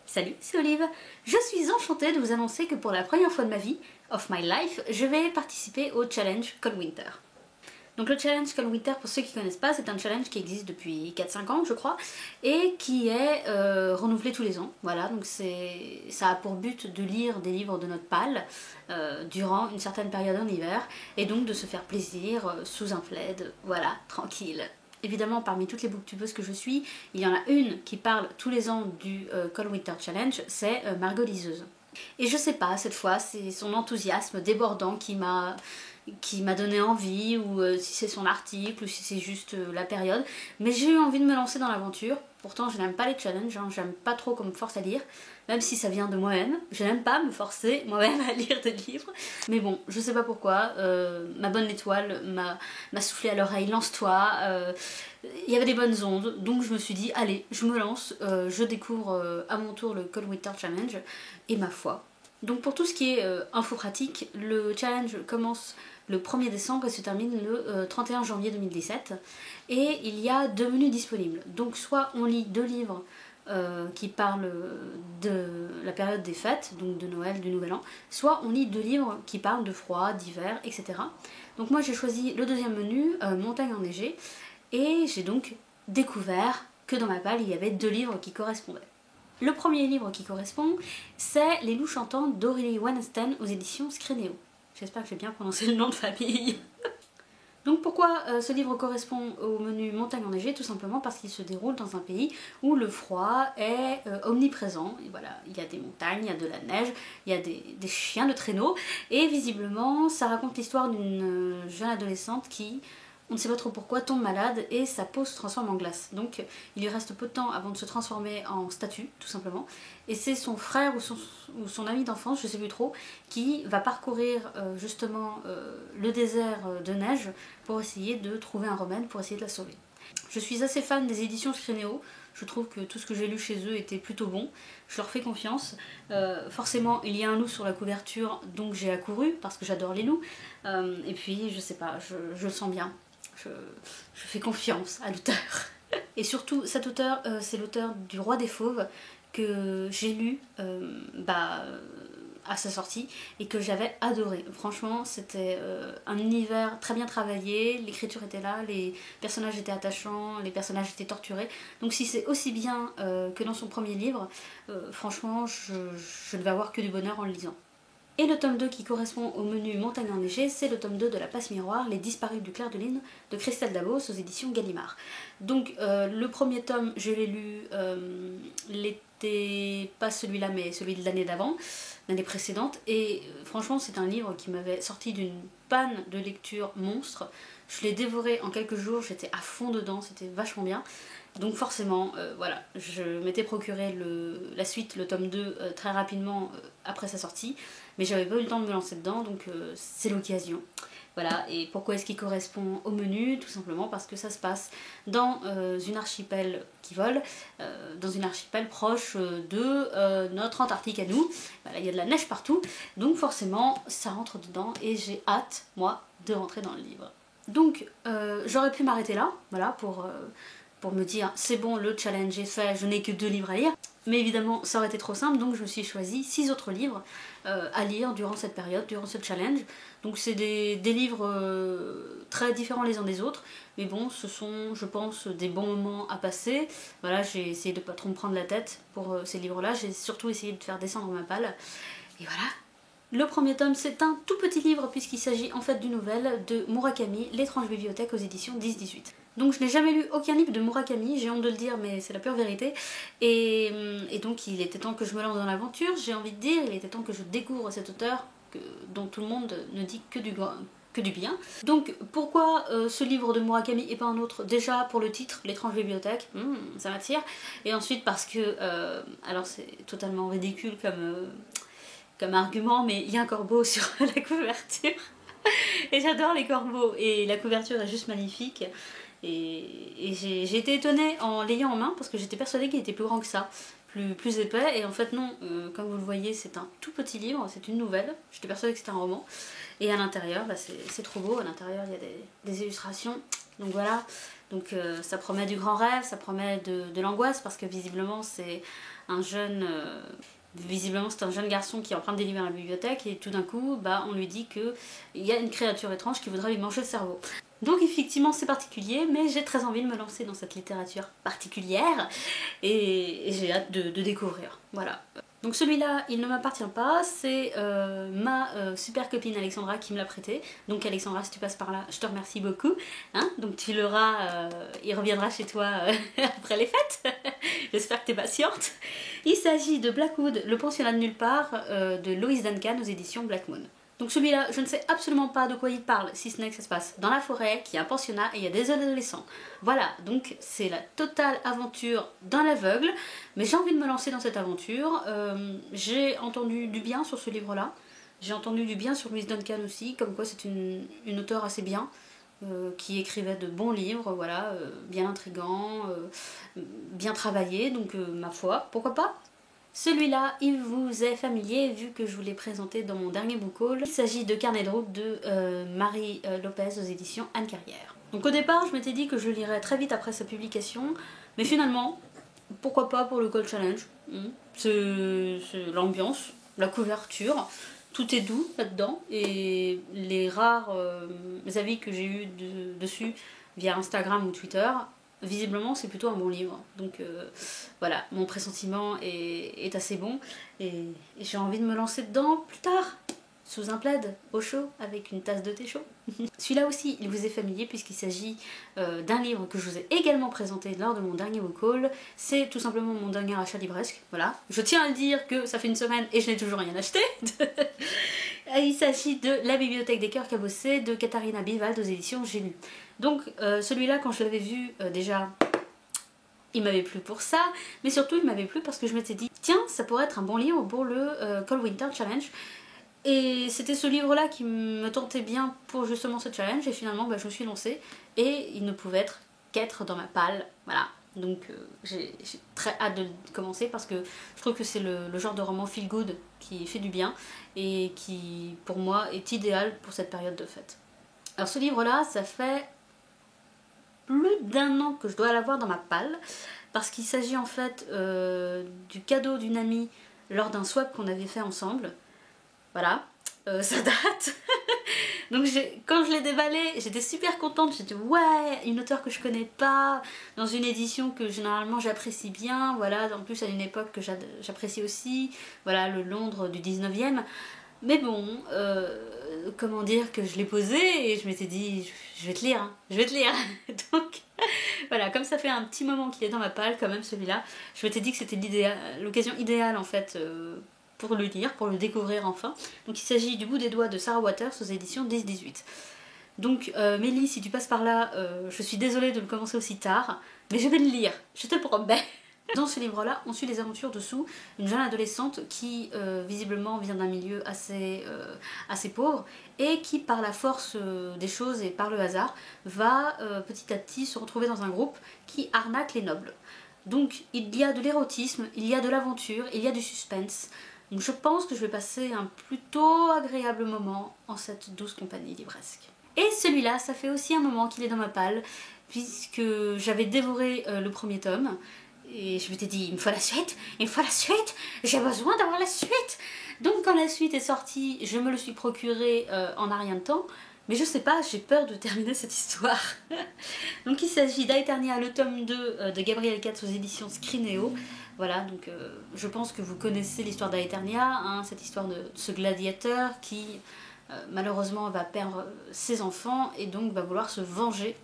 Salut, c'est Olive. Je suis enchantée de vous annoncer que pour la première fois de ma vie, of my life, je vais participer au challenge Cold Winter. Donc le challenge Cold Winter, pour ceux qui ne connaissent pas, c'est un challenge qui existe depuis 4-5 ans je crois, et qui est renouvelé tous les ans. Voilà, donc ça a pour but de lire des livres de notre palle durant une certaine période en hiver, et donc de se faire plaisir sous un plaid, voilà, tranquille. Évidemment, parmi toutes les booktubeuses que je suis, il y en a une qui parle tous les ans du Cold Winter Challenge, c'est Margot Liseuse. Et je sais pas, cette fois, c'est son enthousiasme débordant qui m'a donné envie, ou si c'est son article, ou si c'est juste la période. Mais j'ai eu envie de me lancer dans l'aventure. Pourtant, je n'aime pas les challenges, hein, j'aime pas trop qu'on me force à lire, même si ça vient de moi-même. Je n'aime pas me forcer moi-même à lire des livres. Mais bon, je sais pas pourquoi, ma bonne étoile m'a soufflé à l'oreille, lance-toi. Il y avait des bonnes ondes, donc je me suis dit, allez, je me lance, je découvre à mon tour le Cold Winter Challenge, et ma foi. Donc pour tout ce qui est info pratique, le challenge commence le 1er décembre et se termine le 31 janvier 2017. Et il y a 2 menus disponibles. Donc soit on lit 2 livres qui parlent de la période des fêtes, donc de Noël, du Nouvel An, soit on lit 2 livres qui parlent de froid, d'hiver, etc. Donc moi j'ai choisi le 2e menu, Montagne enneigée, et j'ai donc découvert que dans ma palle il y avait 2 livres qui correspondaient. Le premier livre qui correspond, c'est Les Loups chantants d'Aurélie Wanesten aux éditions Scrinéo. J'espère que j'ai bien prononcé le nom de famille. Donc pourquoi ce livre correspond au menu Montagne enneigée? Tout simplement parce qu'il se déroule dans un pays où le froid est omniprésent. Et voilà, il y a des montagnes, il y a de la neige, il y a des chiens de traîneau, et visiblement ça raconte l'histoire d'une jeune adolescente qui, on ne sait pas trop pourquoi, tombe malade et sa peau se transforme en glace. Donc il lui reste peu de temps avant de se transformer en statue, tout simplement. Et c'est son frère ou son ami d'enfance, je sais plus trop, qui va parcourir justement le désert de neige pour essayer de trouver un remède, pour essayer de la sauver. Je suis assez fan des éditions Scrinéo, je trouve que tout ce que j'ai lu chez eux était plutôt bon, je leur fais confiance. Forcément il y a un loup sur la couverture, donc j'ai accouru parce que j'adore les loups, et puis je sais pas, je le sens bien. Je fais confiance à l'auteur. Et surtout, cet auteur, c'est l'auteur du Roi des Fauves que j'ai lu à sa sortie et que j'avais adoré. Franchement, c'était un univers très bien travaillé, l'écriture était là, les personnages étaient attachants, les personnages étaient torturés. Donc si c'est aussi bien que dans son premier livre, franchement, je ne vais avoir que du bonheur en le lisant. Et le tome 2 qui correspond au menu Montagne enneigée, c'est le tome 2 de La Passe Miroir, Les Disparus du Clair de Lune de Christelle Dabos aux éditions Gallimard. Donc le premier tome, je l'ai lu l'été, pas celui-là mais celui de l'année d'avant, l'année précédente, et franchement c'est un livre qui m'avait sorti d'une panne de lecture monstre. Je l'ai dévoré en quelques jours, j'étais à fond dedans, c'était vachement bien. Donc forcément, voilà, je m'étais procuré la suite, le tome 2, très rapidement après sa sortie, mais j'avais pas eu le temps de me lancer dedans, donc c'est l'occasion. Voilà, et pourquoi est-ce qu'il correspond au menu? Tout simplement parce que ça se passe dans une archipel qui vole, dans une archipel proche de notre Antarctique à nous. Voilà, il y a de la neige partout, donc forcément ça rentre dedans, et j'ai hâte, moi, de rentrer dans le livre. Donc j'aurais pu m'arrêter là, voilà, pour me dire c'est bon, le challenge est fait, je n'ai que 2 livres à lire. Mais évidemment ça aurait été trop simple, donc je me suis choisi 6 autres livres à lire durant cette période, durant ce challenge. Donc c'est des livres très différents les uns des autres, mais bon, ce sont, je pense, des bons moments à passer. Voilà, j'ai essayé de pas trop me prendre la tête pour ces livres-là, j'ai surtout essayé de faire descendre ma palle, et voilà. Le premier tome, c'est un tout petit livre puisqu'il s'agit en fait d'une nouvelle de Murakami, L'étrange bibliothèque aux éditions 10-18. Donc je n'ai jamais lu aucun livre de Murakami, j'ai honte de le dire mais c'est la pure vérité, et donc il était temps que je me lance dans l'aventure, j'ai envie de dire, il était temps que je découvre cet auteur dont tout le monde ne dit que du bien. Donc pourquoi ce livre de Murakami et pas un autre? Déjà pour le titre, L'étrange bibliothèque, ça m'attire. Et ensuite parce que, alors c'est totalement ridicule comme argument, mais il y a un corbeau sur la couverture. Et j'adore les corbeaux. Et la couverture est juste magnifique. Et j'ai été étonnée en l'ayant en main parce que j'étais persuadée qu'il était plus grand que ça. Plus épais, et en fait non, comme vous le voyez c'est un tout petit livre, c'est une nouvelle, j'étais persuadée que c'était un roman, et à l'intérieur bah, c'est trop beau, à l'intérieur il y a des illustrations, donc voilà, donc ça promet du grand rêve, ça promet de l'angoisse, parce que visiblement c'est un jeune garçon qui emprunte des livres à la bibliothèque, et tout d'un coup bah, on lui dit qu'il y a une créature étrange qui voudrait lui manger le cerveau. Donc effectivement c'est particulier, mais j'ai très envie de me lancer dans cette littérature particulière et j'ai hâte de découvrir. Voilà. Donc celui-là, il ne m'appartient pas, c'est ma super copine Alexandra qui me l'a prêté. Donc Alexandra, si tu passes par là, je te remercie beaucoup. Hein, donc tu l'auras, il reviendra chez toi après les fêtes. J'espère que tu es patiente. Il s'agit de Blackwood, le pensionnat de nulle part, de Lois Duncan aux éditions Black Moon. Donc celui-là, je ne sais absolument pas de quoi il parle, si ce n'est que ça se passe dans la forêt, qu'il y a un pensionnat et il y a des adolescents. Voilà, donc c'est la totale aventure d'un aveugle, mais j'ai envie de me lancer dans cette aventure. J'ai entendu du bien sur ce livre-là, j'ai entendu du bien sur Louise Duncan aussi, comme quoi c'est une auteure assez bien, qui écrivait de bons livres, voilà, bien intrigants, bien travaillés, donc ma foi, pourquoi pas. Celui-là, il vous est familier vu que je vous l'ai présenté dans mon dernier book haul. Il s'agit de Carnet de route de Marie Lopez aux éditions Anne Carrière. Donc au départ, je m'étais dit que je le lirais très vite après sa publication, mais finalement, pourquoi pas pour le Gold Challenge. C'est l'ambiance, la couverture, tout est doux là-dedans, et les rares avis que j'ai eu dessus via Instagram ou Twitter, visiblement c'est plutôt un bon livre, donc voilà, mon pressentiment est assez bon, et j'ai envie de me lancer dedans plus tard, sous un plaid, au chaud, avec une tasse de thé chaud. Celui-là aussi, il vous est familier puisqu'il s'agit d'un livre que je vous ai également présenté lors de mon dernier book haul. C'est tout simplement mon dernier achat livresque, voilà. Je tiens à le dire que ça fait une semaine et je n'ai toujours rien acheté. Il s'agit de La bibliothèque des cœurs cabossés de Katharina Bivald aux éditions J'ai lu. Donc celui-là, quand je l'avais vu, déjà, il m'avait plu pour ça, mais surtout il m'avait plu parce que je m'étais dit, tiens, ça pourrait être un bon livre pour le Cold Winter Challenge. Et c'était ce livre-là qui me tentait bien pour justement ce challenge, et finalement bah, je me suis lancée, et il ne pouvait être qu'être dans ma palle, voilà. Donc j'ai très hâte de commencer parce que je trouve que c'est le genre de roman feel good qui fait du bien, et qui pour moi est idéal pour cette période de fête. Alors ce livre-là, ça fait plus d'1 an que je dois l'avoir dans ma palle, parce qu'il s'agit en fait du cadeau d'une amie lors d'un swap qu'on avait fait ensemble. Voilà, ça date. Donc quand je l'ai déballé, j'étais super contente, j'étais ouais, une auteure que je connais pas, dans une édition que généralement j'apprécie bien, voilà, en plus à une époque que j'apprécie aussi, voilà, le Londres du 19e. Mais bon, comment dire, que je l'ai posé et je m'étais dit, je vais te lire, hein, je vais te lire. Donc voilà, comme ça fait un petit moment qu'il est dans ma palle quand même celui-là, je m'étais dit que c'était l'occasion idéale en fait pour le lire, pour le découvrir enfin. Donc il s'agit du bout des doigts de Sarah Waters aux éditions 10-18. Donc Mélie, si tu passes par là, je suis désolée de le commencer aussi tard, mais je vais le lire, je te promets. Dans ce livre-là, on suit les aventures de Sue, une jeune adolescente qui visiblement vient d'un milieu assez pauvre, et qui par la force des choses et par le hasard va petit à petit se retrouver dans un groupe qui arnaque les nobles. Donc il y a de l'érotisme, il y a de l'aventure, il y a du suspense. Donc je pense que je vais passer un plutôt agréable moment en cette douce compagnie livresque. Et celui-là, ça fait aussi un moment qu'il est dans ma palle, puisque j'avais dévoré le premier tome, et je m'étais dit, il me faut la suite, j'ai besoin d'avoir la suite. Donc quand la suite est sortie, je me le suis procuré en un rien de temps, mais je sais pas, j'ai peur de terminer cette histoire. Donc il s'agit d'Aeternia, le tome 2 de Gabriel Katz aux éditions Scrinéo. Voilà, donc je pense que vous connaissez l'histoire d'Aeternia, hein, cette histoire de ce gladiateur qui malheureusement va perdre ses enfants et donc va vouloir se venger,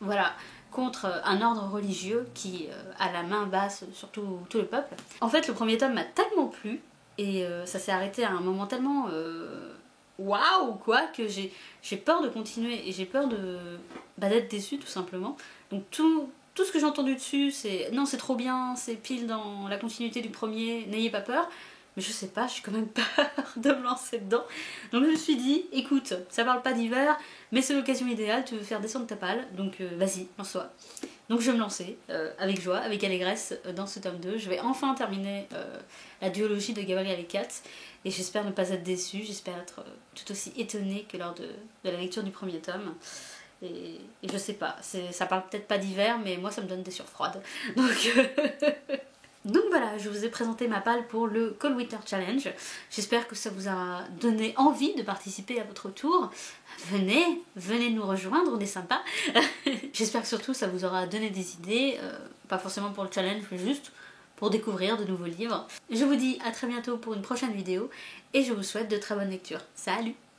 voilà, contre un ordre religieux qui a la main basse sur tout le peuple. En fait, le premier tome m'a tellement plu, et ça s'est arrêté à un moment tellement waouh quoi, que j'ai peur de continuer et j'ai peur d'être déçue tout simplement. Donc tout ce que j'ai entendu dessus, c'est non, c'est trop bien, c'est pile dans la continuité du premier, n'ayez pas peur. Mais je sais pas, j'ai quand même peur de me lancer dedans. Donc je me suis dit, écoute, ça parle pas d'hiver, mais c'est l'occasion idéale, tu veux faire descendre ta palle, donc vas-y, lance-toi. Donc je vais me lancer avec joie, avec allégresse dans ce tome 2. Je vais enfin terminer la duologie de Gabriel et Kat. Et j'espère ne pas être déçue, j'espère être tout aussi étonnée que lors de la lecture du premier tome. Et je sais pas, ça parle peut-être pas d'hiver, mais moi ça me donne des sueurs froides. Donc voilà, je vous ai présenté ma palle pour le Cold Winter Challenge. J'espère que ça vous a donné envie de participer à votre tour. Venez nous rejoindre, on est sympa. J'espère que surtout ça vous aura donné des idées, pas forcément pour le challenge, mais juste pour découvrir de nouveaux livres. Je vous dis à très bientôt pour une prochaine vidéo et je vous souhaite de très bonnes lectures. Salut!